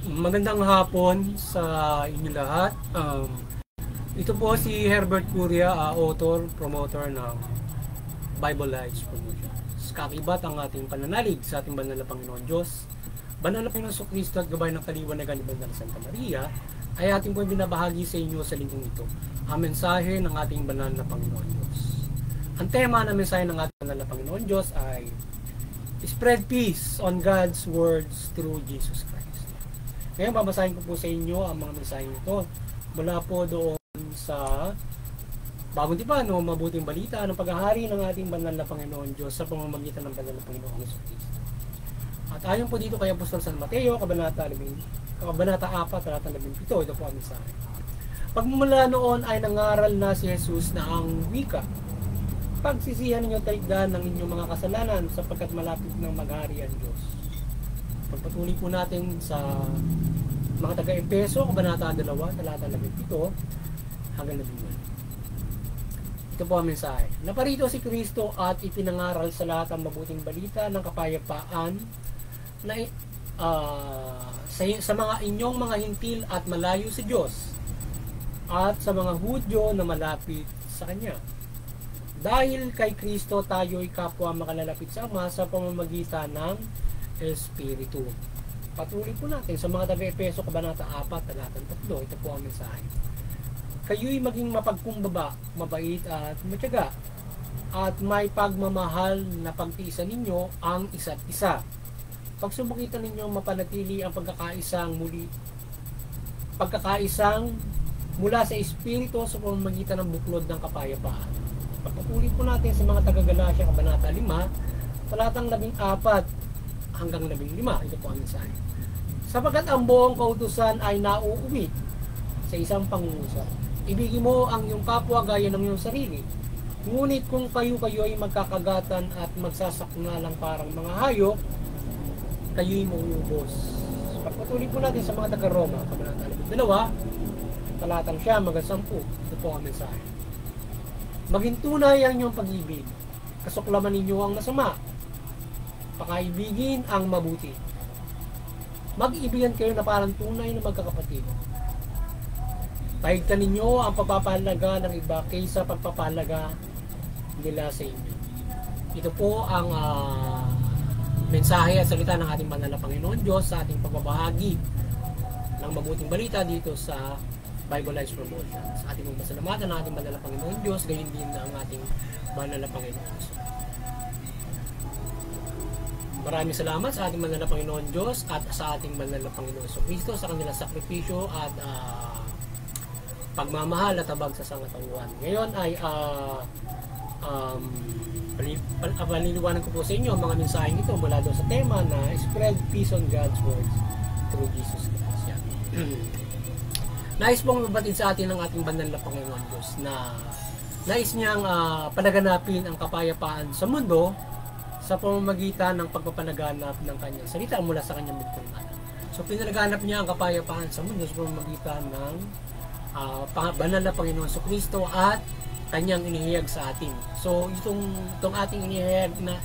Magandang hapon sa inyo lahat. Ito po si Herbert Curia, author, promoter ng Bible Lives Promotions. Kakibat ang ating pananalig sa ating banal na Panginoon Diyos, banal na Panginoon Kristo at gabay ng kaliwanagan ni Banal Santa Maria, ay ating po binabahagi sa inyo sa linggong ito, ang mensahe ng ating banal na Panginoon Diyos. Ang tema ng mensahe ng ating banal na Panginoon Diyos ay Spread Peace on God's Words through Jesus Christ. Ngayon, babasahin ko po sa inyo ang mga mensahe ito mula po doon sa Bagong Tipan, mabuting balita ng paghahari ng ating banal na Panginoon Diyos sa pamamagitan ng banal na Panginoon Hesus Kristo. At ayon po dito kay Apostol San Mateo, Kabanata 4, talatang 17, ito po ang mensahe. Pagmumula noon ay nangaral na si Jesus na ang wika, pagsisihan ninyo taligdan ng inyong mga kasalanan sapagkat malapit ng maghari ang Diyos. Pagpatuloy po natin sa mga taga-Epeso, Kabanata 2, talatang 17 hanggang 19. Ito po ang mensahe. Naparito si Kristo at ipinangaral sa lahat ang mabuting balita ng kapayapaan na sa mga inyong mga hintil at malayo sa Diyos at sa mga Hudyo na malapit sa Kanya. Dahil kay Kristo tayo'y kapwa makalalapit sa Ama sa pamamagitan ng Espiritu. Patuloy po natin sa mga taga-Epeso, Kabanata 4, talatang 3. Ito po ang mensahe. Kayo'y maging mapagkumbaba, mabait at matyaga, at may pagmamahal na pagtiisan ninyo ang isa't isa. Pagsubukitan ninyo mapanatili ang pagkakaisang mula sa Espiritu sa pamamagitan ng buklod ng kapayapaan. Pagpatuloy po natin sa mga taga-Galatia, Kabanata 5, talatang 14 hanggang 15. Ito po ang mensahe. Sapagkat ang buong kautusan ay nauuwi sa isang pangungusap. Ibigin mo ang iyong kapwa gaya ng iyong sarili. Ngunit kung kayo ay magkakagatan at magsasaknalang parang mga hayop, kayo'y mauubos. Pagpatuloy po natin sa mga taga-Roma, Kabanata 2, talatang 9 hanggang 10. Ito po ang mensahe. Maging tunay ang iyong pag-ibig. Kasuklaman ninyo ang masama. Pakaibigin ang mabuti. Mag-ibigan kayo na parang tunay na magkakapatid. Pahigtan ninyo ang pagpapahalaga ng iba kaysa pagpapahalaga nila sa inyo. Ito po ang mensahe at salita ng ating banal na Panginoon Diyos sa ating pagbabahagi ng mabuting balita dito sa Bible Lives Promotions. Sa ating magpasalamatan ng ating banal na Panginoon Diyos, gayon din ang ating banal na Panginoon Diyos. Maraming salamat sa ating banal na Panginoon Diyos at sa ating banal na Panginoon Kristo sa kanilang sakripisyo at pagmamahal at tabag sa sangatauhan. Ngayon ay paliliwanag ko po sa inyo ang mga mensaheng ito mula doon sa tema na Spread Peace on God's Words through Jesus Christ. Nais pong mabatid sa atin ng ating banal na Panginoon Diyos na nais niyang panaganapin ang kapayapaan sa mundo sa pamamagitan ng pagpapanaganap ng kanyang salita mula sa kanyang bugtong anak. So pinanaganap niya ang kapayapaan sa mundo sa pamamagitan ng banal na Panginoon Kristo at kanyang inihayag sa atin. So itong ating inihayag na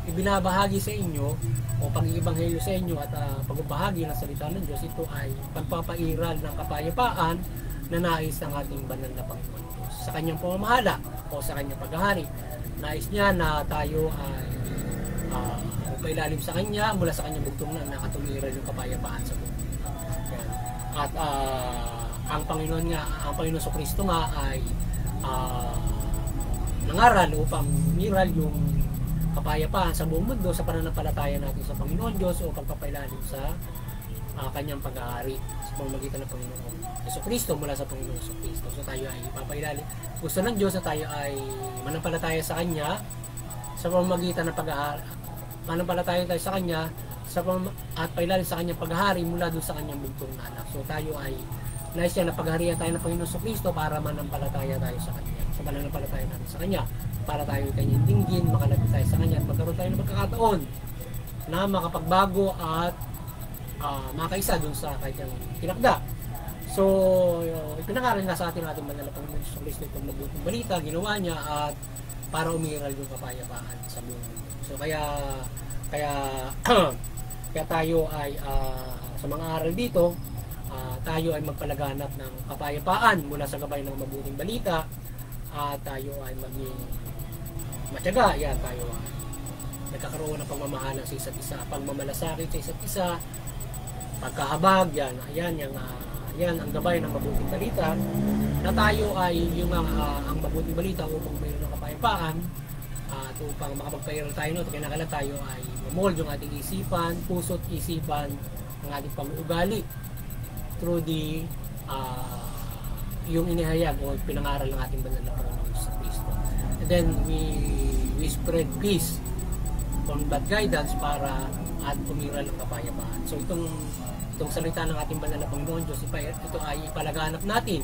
ibinabahagi sa inyo o pag-iibanghelyo sa inyo at pagbabahagi ng salita ng Diyos, ito ay pagpapairal ng kapayapaan na nais ng ating banal na Panginoon Diyos sa kanyang pamamahala o sa kanyang paghahari. Nais niya na tayo ay pailalim sa kanya mula sa kanyang bugtong na nakatumiran yung kapayapaan sa mundo. At ang Panginoon Kristo nga ay nangaral upang miral yung kapayapaan sa buong mundo sa pananampalataya natin sa Panginoon Diyos o pagpapailalim sa kanyang pag-aari sa pamamagitan ng Panginoon Kristo mula sa Panginoon Kristo. So tayo ay ipapailalim. Gusto ng Diyos na tayo ay manampalataya sa Kanya sa pamamagitan ng pag-aari. Manampalataya tayo sa Kanya at pailalim sa Kanyang pag-aari mula doon sa Kanyang bugtong na anak. So tayo ay nais niya na pagharihan tayo ng Panginoon Kristo para manampalataya tayo sa Kanya. Sa pananampalataya natin sa Kanya. Para tayo Kanyang dinggin, makalapit tayo sa Kanya at magkaroon tayo ng pagkakataon na makapagbago at makaisa dun sa Kanyang tinakda. So, ipinangaral nga sa ating banal na Panginoon Kristo itong mabuting balita, ginawa niya at para umiral yung kapayapaan sa buong mundo. So, kaya Kaya tayo ay sa mga aral dito, tayo ay magpalaganap ng kapayapaan mula sa gabay ng mabuting balita, at tayo ay maging matyaga. Yan, tayo ay nagkakaroon ng pagmamahalan sa isa't isa, pagmamalasakit sa isa't isa, pagkahabag. Yan ang gabay ng mabuting balita, na tayo ay yung ang mabuting balita upang mayroon ng kapayapaan, at upang makapagpairal tayo nito, kailangan tayo ay mamold yung ating isipan, puso't isipan, ang ating pag-uugali through the yung inihayag o pinangaral ng ating banal na Panginoon sa Kristo. And then we spread peace, combat guidance para at umiral ng kapayapaan. So itong salita ng ating banal na Panginoon Diyos, ito ay ipalaganap natin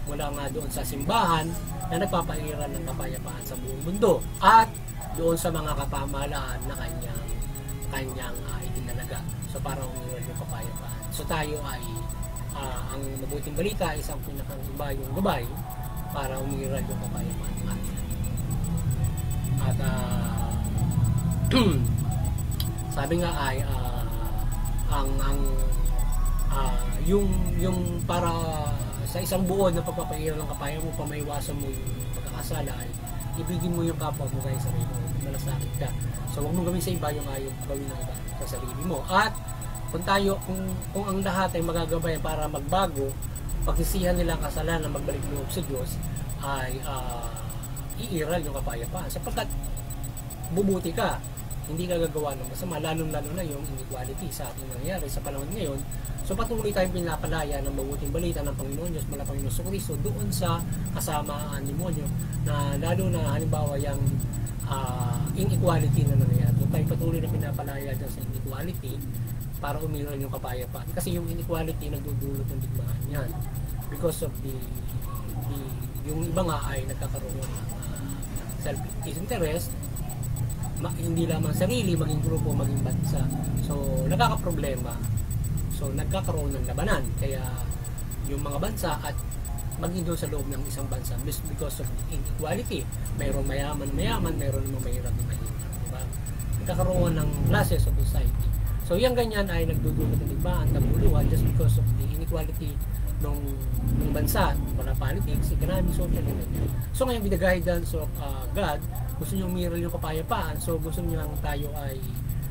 mula nga doon sa simbahan na nagpapairal ng kapayapaan sa buong mundo, at doon sa mga kapamahalaan na kanyang itinalaga. So para umiral yung kapayapaan. So tayo ay ang mabuting balita ay isang pinakang gabay para umiral yung kapayapaan natin. At sabi nga ay yung para sa isang buod na pagpapairal ng kapayapaan mo, pamaiwasan mo yung pagkakasala, ay ibigin mo yung kapwa mo kaya sarili mo, malasakit ka. So huwag mong gawin sa iba yung gawin ng iba sa sarili mo. At kung ang lahat ay magagabay para magbago, pagsisihan nila ang kasalanan, magbalik loob sa Diyos, ay iiral yung kapayapaan, sapagkat bubuti ka, hindi ka gagawa ng masama, lalo na yung inequality sa ating nangyayari sa panahon ngayon. So patuloy tayong pinapalaya ng mabuting balita ng Panginoon Diyos, mula Panginoon Kristo, doon sa kasamaan ni demonyo, na lalo na halimbawa yung inequality na nangyayari. So tayo patuloy na pinapalaya dyan sa inequality para umiral yung kapayapaan. Kasi yung inequality nagdudulot ng digmaan yan. Because of yung iba nga ay nagkakaroon ng self-interest, hindi lamang sarili, maging grupo, maging bansa. So nagkakaproblema. So nagkakaroon ng labanan. Kaya yung mga bansa at maging doon sa loob ng isang bansa, because of inequality, mayroong mayaman, mayroon namang mahirap na mahirap. Diba? Nagkakaroon ng classes of society. So yung ganyan ay nagdudulot ng digmaan, naguluhan, just because of the inequality ng bansa, para politics, economic, social, and ganyan. So ngayon, with the guidance of God, gusto nyo umiral yung kapayapaan, so gusto nyo lang tayo ay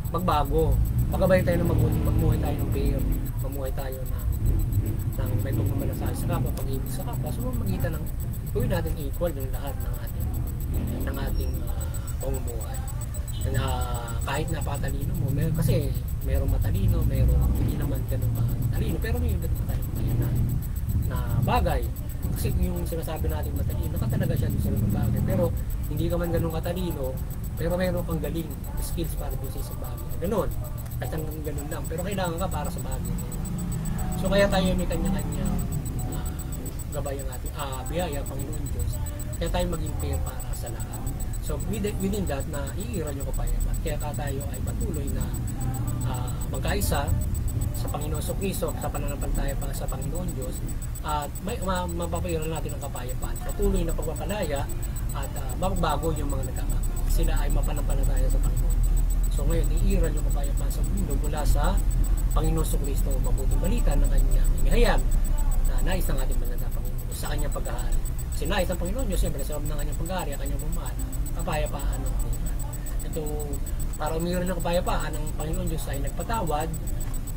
magbago, magkabay tayo ng mabuti, magmuhay tayo ng fair, mamuhay tayo ng may pagmamalasakit sa kapwa, pag-ibig sa kapwa. So magitan ng gawin natin equal yung lahat ng ating pamumuhay. Na kahit napatalino mo, kasi merong matalino, merong hindi naman ganun matalino, pero may ganun matalino na bagay. Kasi yung sinasabi natin matalino, talaga siya doon sa bagay, pero hindi ka man ganun katalino, pero meron kang galing skills para doon sa isang bagay. Ganun, kahit hanggang ganun lang, pero kailangan ka para sa bagay. So kaya tayo may kanya-kanyang gabay ang ating biyaya, Panginoon Diyos, kaya tayo maging fair para sa lahat. So within that, na iiral yung kapayapaan. Kaya tayo ay patuloy na magkaisa sa Panginoon Kristo, sa pananampalataya pa sa Panginoon Diyos, at mapapairal natin ang kapayapaan. Patuloy na pagpapalaya at magbago yung mga nagkakamali. Sila ay mapanampalataya sa Panginoon. So ngayon, iiral yung kapayapaan sa mundo mula sa Panginoon Kristo, mabuting balita ng kanyang inihayag na nais ng ating banal na Panginoon sa kanyang pag-aari. Kasi nais ng Panginoon Diyos, siyempre sa loob ng kanyang pag-aari, ang kanyang pamahal, kapayapaan ng Panginoon. Ito, para umiral ng kapayapaan, ang Panginoon Diyos ay nagpatawad,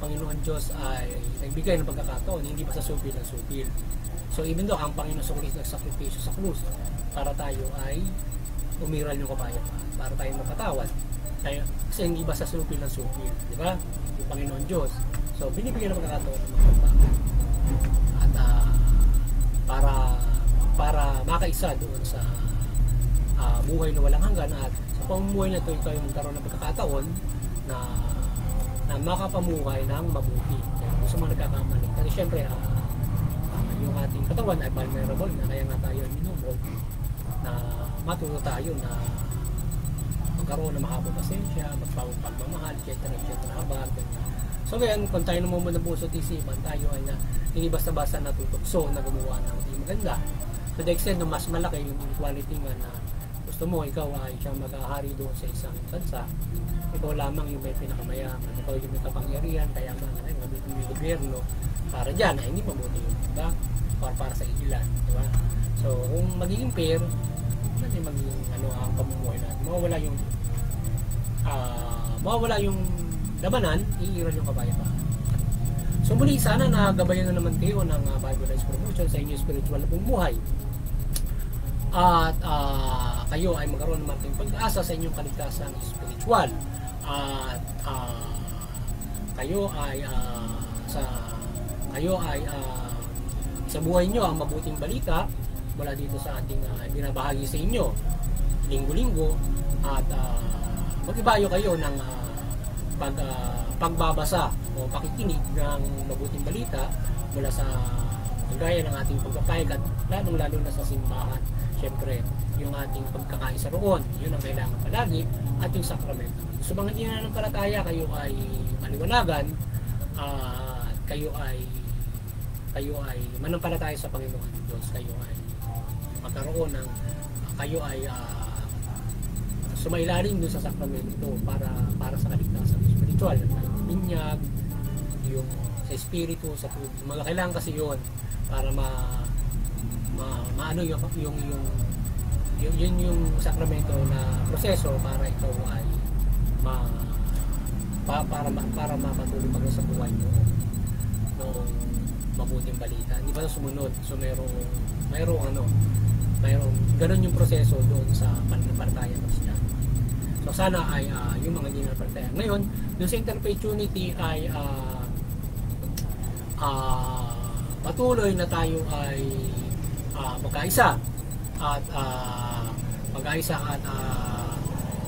Panginoon Diyos ay nagbigay ng pagkakataon, hindi ba sa supil ng supil. So even though ang Panginoon Kristo nagsakripisyo sa krus para tayo ay umiral yung kapayapaan, para tayo mapatawad. Kasi hindi ba sa supil ng supil, di ba? Yung Panginoon Diyos. So binibigyan ng pagkakataon ng mga tao. At para makaisa doon sa buhay na walang hanggan, at sa pamumuhay na ito ay magkaroon ng pagkakataon na makapamuhay ng mabuti. Kaya kung sa mga nagkakamali. Kasi syempre, yung ating katawan ay vulnerable na, kaya nga tayo minumol na matuto tayo na magkaroon ng makapagpasensya, magpagmamahal, etc. habang. So ngayon, kung tayo naman ng puso at isipan, tayo ay hindi basta-basta natutokso na gumawa ng hindi maganda. To the extent na mas malaki yung inequality nga na gusto mo, ikaw ay siyang mag-ahari doon sa isang bansa, ikaw lamang yung may pinakamayaman, ikaw yung may kapangyarihan, kaya ay gamitin mo yung gobyerno para dyan, ay hindi mabuti yun, diba? Para sa ilan, diba? So, kung magiging fair, hindi magiging ang pamumuhay natin. Mawawala yung labanan, iiral yung kabayapan. So muli, sana nagabayan na naman kayo ng Bible Lives Promotion sa inyong spiritual na bumuhay. At kayo ay magkaroon ng malaking pag-asa sa inyong kaligtasan spiritual. At kayo ay sa buhay nyo ang mabuting balita mula dito sa ating binabahagi sa inyo linggo-linggo, at mag-ibayo kayo ng pagbabasa o pakikinig ng mabuting balita mula sa gaya ng ating pagpapayag at lalong-lalo na sa simbahan. Siyempre, yung ating pagkakaisa roon, yun ang kailangan palagi, at yung sakramento. So mga hindi na palataya, kayo ay maliwanagan, kayo ay manampalataya sa Panginoon Diyos, kayo ay magkaroon ng kayo ay sumailalim doon sa sakramento para sa kaligtasan spiritual, binyag, yung sa espiritu, sa tubig. Mga kailangan kasi yun para maano yung sakramento na proseso para ikaw ay para mapatuloy pa sa buhay mo ng mabuting balita. Hindi pa sumunod. So mayroong ganun yung proseso doon sa pananampalataya ng Kristiyano. So sana ay yung mga hindi nanampalataya. Ngayon, doon sa interfaith-unity ay patuloy na tayo ay magkaisa at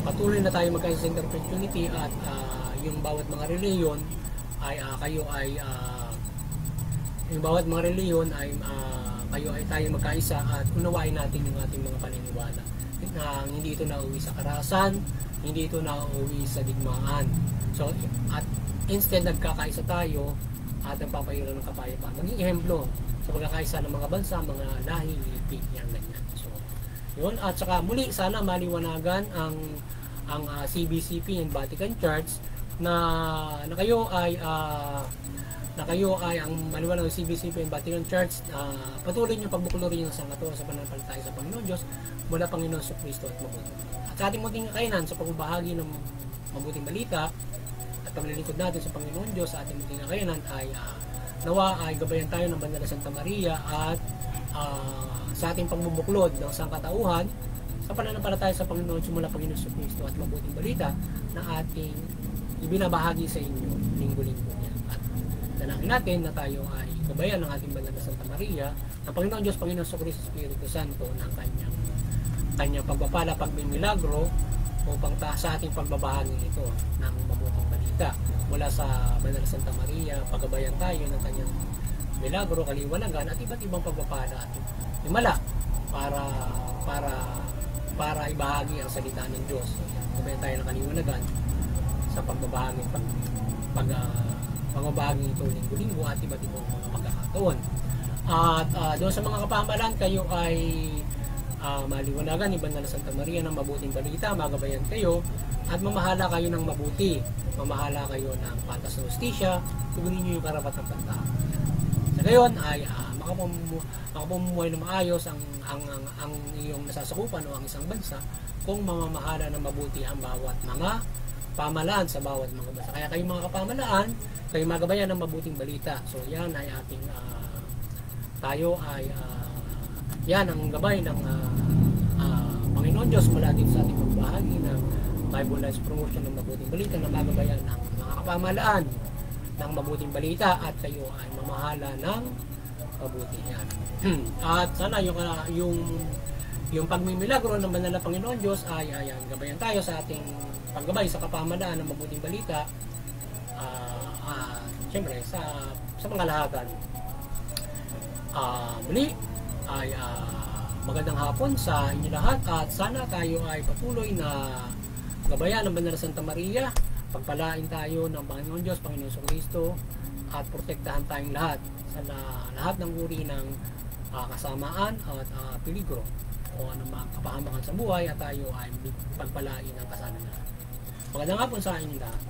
patuloy na tayo magkaisa sa interfaith-unity at yung bawat mga reliyon ay yung bawat mga reliyon ay kayo ay tayo magkaisa at unawain natin yung ating mga paniniwala. Hindi ito nauwi sa karahasan, hindi ito nauwi sa digmaan. So, at instead nagkakaisa tayo at nagpapahirap ng kapayapaan. Maging ehemplo sa pagkakaisa ng mga bansa, mga lahi, lipi, yan ganyan. So, yun. At saka muli, sana maliwanagan ang CBCP and Vatican Church na kayo ay ang maliwanag ng CBCP and Vatican Church, patuloy nyo pagbuklori ng sangato sa pananampalataya sa Panginoon Diyos mula Panginoon sa Kristo at mabuting balita. At sa ating munting kakayanan sa pagbabahagi ng mabuting balita at paglilingkod natin sa Panginoon Diyos sa ating munting kakayanan ay nawa ay gabayan tayo ng Banal na Santa Maria at sa ating pagbubuklod ng sangkatauhan sa pananampalataya sa Panginoon mula Panginoon sa Kristo at mabuting balita na ating ibinabahagi sa inyo linggo-linggo niya. At dalangin natin na tayo ay gabayan ng ating Banal na Santa Maria, ng Panginoon Diyos, Panginoon sa Kristo, Espiritu Santo, ng kanyang pagpapala, pagmimilagro upang sa ating pagbabahagi ito ng mabuting balita mula sa Banal na Santa Maria. Paggabayan tayo ng kanyang milagro, kaliwanagan at iba't ibang pagpapala at himala para ibahagi ang salita ng Diyos. Gabayan tayo ng kaliwanagan sa pagbabahagi pagbabahagi ito linggo-linggo at iba't ibang mga pagkakataon. At doon sa mga kapamalan, kayo ay maliwanagan ni Banal na Santa Maria ng mabuting balita, magabayan kayo at mamahala kayo ng mabuti, mamahala kayo ng patas na hustisya, tugunin nyo yung karapatang pantao. Sa gayon ay makapamumuhay na maayos ang iyong nasasakupan o ang isang bansa kung mamamahala ng mabuti ang bawat mga pamalaan sa bawat mga bansa. Kaya kayong mga kapamalaan, kayo magabayan ng mabuting balita. So yan ay ating yan ang gabay ng Panginoon Diyos mula dito sa ating pagbahagi ng Bible Lives Promotion ng mabuting balita na magabayan ng mga kapamalaan ng mabuting balita at kayo ay mamahala ng mabuti yan. At sana yung pagmimilagro ng banal na Panginoon Diyos ay gabayan tayo sa ating paggabay sa kapamalaan ng mabuting balita, siyempre sa pangalahatan. Muli ay magandang hapon sa inyo lahat at sana tayo ay patuloy na gabayan ng Banal na Santa Maria, pagpalain tayo ng Panginoon Diyos, Panginoon sa Kristo at protektahan tayong lahat sa lahat ng uri ng kasamaan at peligro. kung ano mga kapahamakan sa buhay at tayo ay pagpalain ng kasama na. Magandang hapon sa inyo lahat.